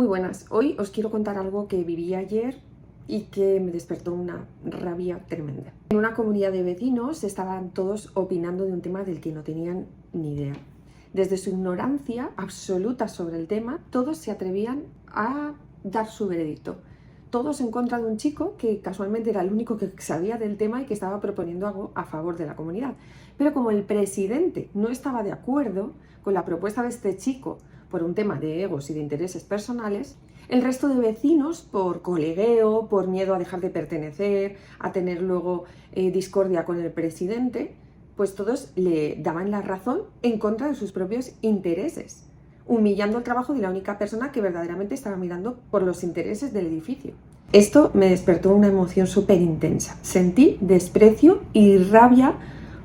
Muy buenas, hoy os quiero contar algo que viví ayer y que me despertó una rabia tremenda. En una comunidad de vecinos estaban todos opinando de un tema del que no tenían ni idea. Desde su ignorancia absoluta sobre el tema, todos se atrevían a dar su veredicto. Todos en contra de un chico que casualmente era el único que sabía del tema y que estaba proponiendo algo a favor de la comunidad. Pero como el presidente no estaba de acuerdo con la propuesta de este chico por un tema de egos y de intereses personales, el resto de vecinos, por colegueo, por miedo a dejar de pertenecer, a tener luego discordia con el presidente, pues todos le daban la razón en contra de sus propios intereses, humillando el trabajo de la única persona que verdaderamente estaba mirando por los intereses del edificio. Esto me despertó una emoción súper intensa. Sentí desprecio y rabia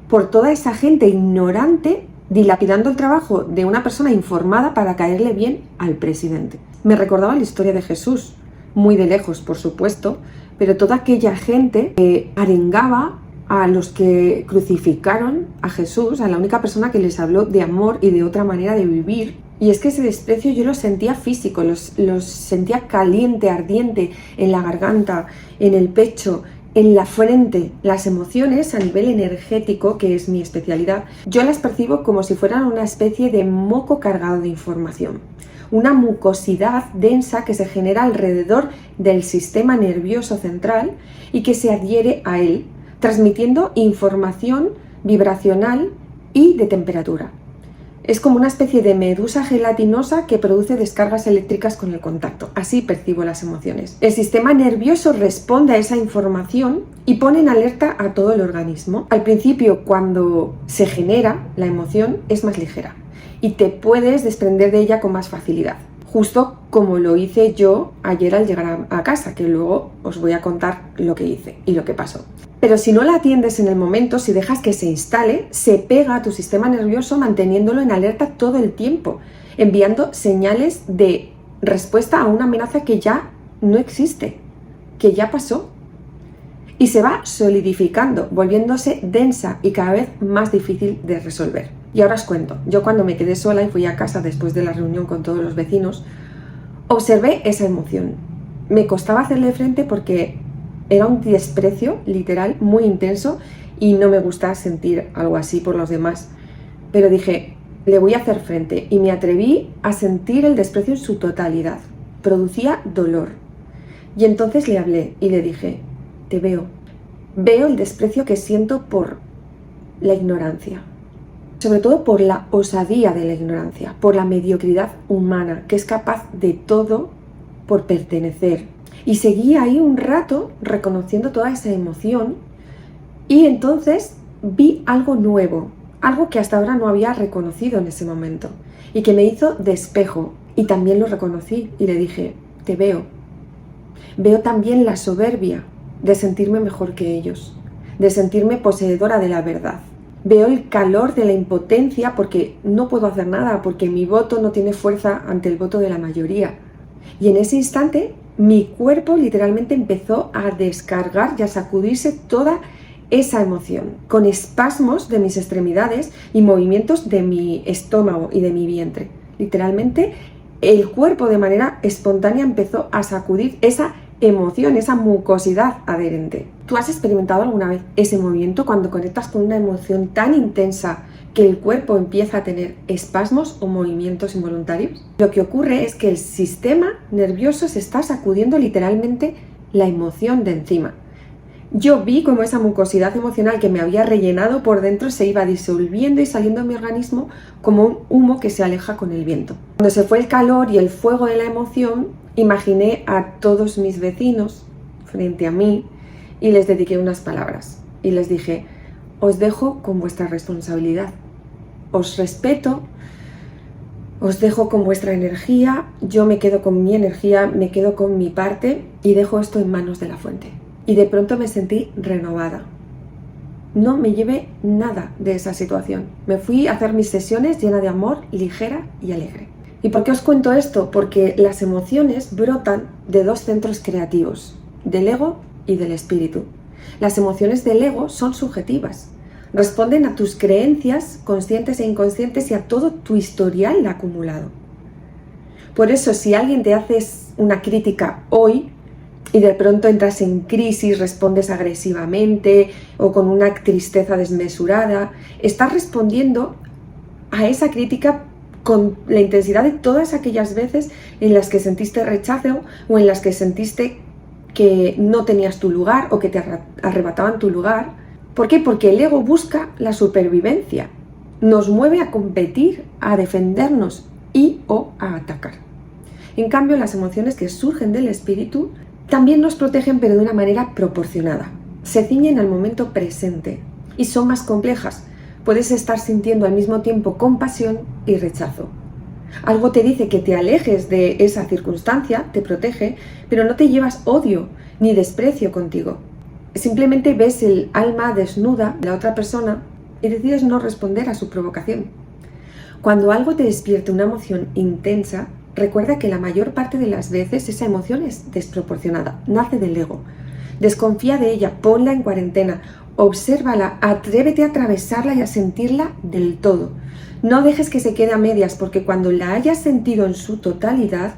por toda esa gente ignorante dilapidando el trabajo de una persona informada para caerle bien al presidente. Me recordaba la historia de Jesús, muy de lejos, por supuesto, pero toda aquella gente que arengaba a los que crucificaron a Jesús, a la única persona que les habló de amor y de otra manera de vivir. Y es que ese desprecio yo lo sentía físico, los sentía caliente, ardiente en la garganta, en el pecho, en la frente. Las emociones a nivel energético, que es mi especialidad, yo las percibo como si fueran una especie de moco cargado de información. Una mucosidad densa que se genera alrededor del sistema nervioso central y que se adhiere a él, transmitiendo información vibracional y de temperatura. Es como una especie de medusa gelatinosa que produce descargas eléctricas con el contacto. Así percibo las emociones. El sistema nervioso responde a esa información y pone en alerta a todo el organismo. Al principio, cuando se genera la emoción, es más ligera y te puedes desprender de ella con más facilidad. Justo como lo hice yo ayer al llegar a casa, que luego os voy a contar lo que hice y lo que pasó. Pero si no la atiendes en el momento, si dejas que se instale, se pega a tu sistema nervioso manteniéndolo en alerta todo el tiempo, enviando señales de respuesta a una amenaza que ya no existe, que ya pasó. Y se va solidificando, volviéndose densa y cada vez más difícil de resolver. Y ahora os cuento, yo cuando me quedé sola y fui a casa después de la reunión con todos los vecinos, observé esa emoción. Me costaba hacerle frente porque era un desprecio literal muy intenso y no me gusta sentir algo así por los demás. Pero dije, le voy a hacer frente y me atreví a sentir el desprecio en su totalidad. Producía dolor. Y entonces le hablé y le dije, te veo. Veo el desprecio que siento por la ignorancia. Sobre todo por la osadía de la ignorancia, por la mediocridad humana, que es capaz de todo por pertenecer. Y seguí ahí un rato reconociendo toda esa emoción y entonces vi algo nuevo, algo que hasta ahora no había reconocido en ese momento y que me hizo de espejo y también lo reconocí y le dije, te veo. Veo también la soberbia de sentirme mejor que ellos, de sentirme poseedora de la verdad. Veo el calor de la impotencia porque no puedo hacer nada, porque mi voto no tiene fuerza ante el voto de la mayoría. Y en ese instante mi cuerpo literalmente empezó a descargar y a sacudirse toda esa emoción, con espasmos de mis extremidades y movimientos de mi estómago y de mi vientre. Literalmente el cuerpo de manera espontánea empezó a sacudir esa emoción, esa mucosidad adherente. ¿Tú has experimentado alguna vez ese movimiento cuando conectas con una emoción tan intensa que el cuerpo empieza a tener espasmos o movimientos involuntarios? Lo que ocurre es que el sistema nervioso se está sacudiendo literalmente la emoción de encima. Yo vi como esa mucosidad emocional que me había rellenado por dentro se iba disolviendo y saliendo de mi organismo como un humo que se aleja con el viento. Cuando se fue el calor y el fuego de la emoción, imaginé a todos mis vecinos frente a mí y les dediqué unas palabras. Y les dije, os dejo con vuestra responsabilidad. Os respeto, os dejo con vuestra energía, yo me quedo con mi energía, me quedo con mi parte y dejo esto en manos de la fuente. Y de pronto me sentí renovada. No me llevé nada de esa situación. Me fui a hacer mis sesiones llena de amor, ligera y alegre. ¿Y por qué os cuento esto? Porque las emociones brotan de dos centros creativos, del ego y del espíritu. Las emociones del ego son subjetivas. Responden a tus creencias conscientes e inconscientes y a todo tu historial acumulado. Por eso, si alguien te hace una crítica hoy y de pronto entras en crisis, respondes agresivamente o con una tristeza desmesurada, estás respondiendo a esa crítica con la intensidad de todas aquellas veces en las que sentiste rechazo o en las que sentiste que no tenías tu lugar o que te arrebataban tu lugar. ¿Por qué? Porque el ego busca la supervivencia, nos mueve a competir, a defendernos y o a atacar. En cambio, las emociones que surgen del espíritu también nos protegen, pero de una manera proporcionada. Se ciñen al momento presente y son más complejas. Puedes estar sintiendo al mismo tiempo compasión y rechazo. Algo te dice que te alejes de esa circunstancia, te protege, pero no te llevas odio ni desprecio contigo. Simplemente ves el alma desnuda de la otra persona y decides no responder a su provocación. Cuando algo te despierte una emoción intensa, recuerda que la mayor parte de las veces esa emoción es desproporcionada, nace del ego. Desconfía de ella, ponla en cuarentena, obsérvala, atrévete a atravesarla y a sentirla del todo. No dejes que se quede a medias, porque cuando la hayas sentido en su totalidad,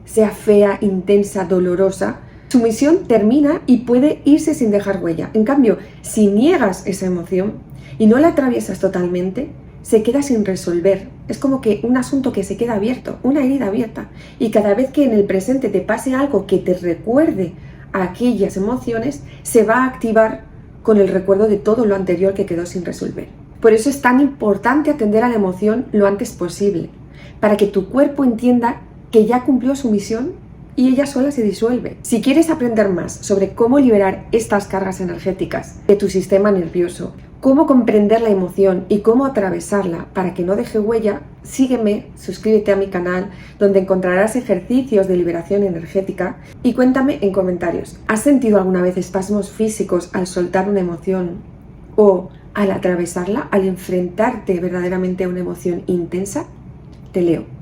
sea fea, intensa, dolorosa, su misión termina y puede irse sin dejar huella. En cambio, si niegas esa emoción y no la atraviesas totalmente, se queda sin resolver. Es como que un asunto que se queda abierto, una herida abierta. Y cada vez que en el presente te pase algo que te recuerde a aquellas emociones, se va a activar con el recuerdo de todo lo anterior que quedó sin resolver. Por eso es tan importante atender a la emoción lo antes posible, para que tu cuerpo entienda que ya cumplió su misión y ella sola se disuelve. Si quieres aprender más sobre cómo liberar estas cargas energéticas de tu sistema nervioso, cómo comprender la emoción y cómo atravesarla para que no deje huella, sígueme, suscríbete a mi canal, donde encontrarás ejercicios de liberación energética, y cuéntame en comentarios, ¿has sentido alguna vez espasmos físicos al soltar una emoción o al atravesarla, al enfrentarte verdaderamente a una emoción intensa? Te leo.